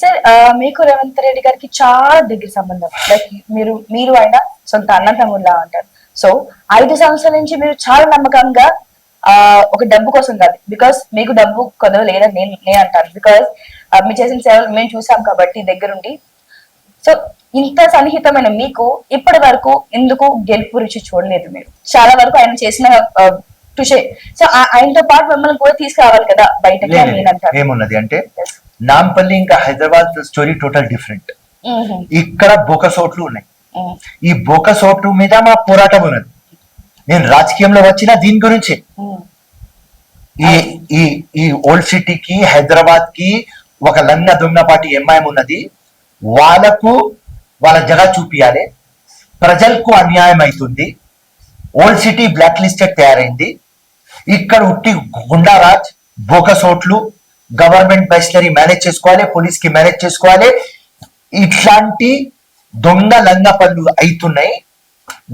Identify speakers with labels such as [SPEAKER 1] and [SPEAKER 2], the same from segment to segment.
[SPEAKER 1] Sir మీకు రేవంత్ రెడ్డి గారికి చాలా దగ్గర సంబంధం. లైక్ మీరు ఆయన సొంత అన్నతమ్ముళ్ళ అంటారు. సో 5 సంవత్సరాల నుంచి మీరు చాలా నమ్మకంగా ఒక డబ్బు కోసం కాదు, బికాస్ మీకు డబ్బు కొదవ లేదని నేను అంటాను. బికాస్ మీరు చేసిన సేవలు మేము చూసాం కాబట్టి దగ్గరుండి. సో ఇంత సన్నిహితమైన మీకు ఇప్పటి వరకు ఎందుకు గెలుపు రుచి చూడలేదు? మీరు చాలా వరకు ఆయన చేసిన టుషే. సో ఆయనతో పాటు మిమ్మల్ని కూడా తీసుకురావాలి కదా బయటకి అని నేను అంటాను.
[SPEAKER 2] ఏమున్నది అంటే నాంపల్లి ఇంకా హైదరాబాద్ స్టోరీ టోటల్ డిఫరెంట్. ఇక్కడ బోకసోట్లు ఉన్నాయి. ఈ బోకసోట్లు మీద మా పోరాటం ఉన్నది. నేను రాజకీయంలో వచ్చిన దీని గురించి. ఈ ఓల్డ్ సిటీకి హైదరాబాద్ కి ఒక లంగ దొంగపాటి ఎంఐఎం ఉన్నది. వాళ్ళకు వాళ్ళ జగ చూపియాలి. ప్రజలకు అన్యాయం అవుతుంది. ఓల్డ్ సిటీ బ్లాక్ లిస్టెడ్ తయారైంది. ఇక్కడ ఉట్టి గుండారాజ్, బోకసోట్లు, గవర్నమెంట్ బైస్లరీ మేనేజ్ చేసుకోవాలి, పోలీస్ కి మేనేజ్ చేసుకోవాలి. ఇట్లాంటి దొంగ లంగ పనులు అవుతున్నాయి.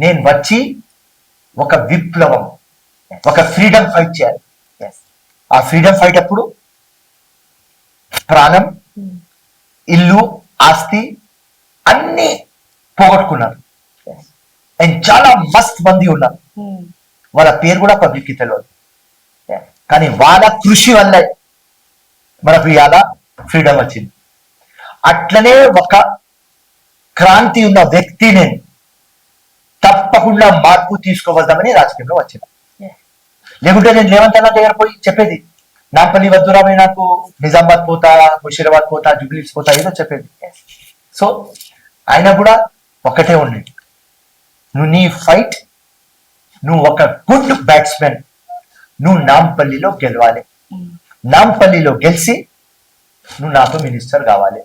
[SPEAKER 2] నేను వచ్చి ఒక విప్లవం, ఒక ఫ్రీడమ్ ఫైట్ చేయాలి. ఆ ఫ్రీడమ్ ఫైట్ అప్పుడు ప్రాణం, ఇల్లు, ఆస్తి అన్ని పోగొట్టుకున్నారు. అండ్ చాలా మస్త్ మంది ఉన్నారు. వాళ్ళ పేరు కూడా పబ్లిక్ కి తెలియదు. కానీ వాళ్ళ కృషి వల్ల మనకు ఇవాళ ఫ్రీడమ్ వచ్చింది. అట్లనే ఒక క్రాంతి ఉన్న వ్యక్తి నేను తప్పకుండా మార్పు తీసుకోవద్దామని రాజకీయంలో వచ్చిన. లేకుంటే నేను రేవంత్ అన్న దగ్గర పోయి చెప్పేది, నాంపల్లి వద్దురామే, నాకు నిజామాబాద్ పోతా, ముషీరాబాద్ పోతా, జూబ్లీస్ పోతా, ఏదో చెప్పేది. సో ఆయన కూడా ఒకటే ఉండేది, నువ్వు నీ ఫైట్, నువ్వు ఒక గుడ్ బ్యాట్స్మెన్, నువ్వు నాంపల్లిలో గెలవాలి. నాంపల్లిలో గెలిచి నువ్వు నాతో మినిస్టర్ కావాలి.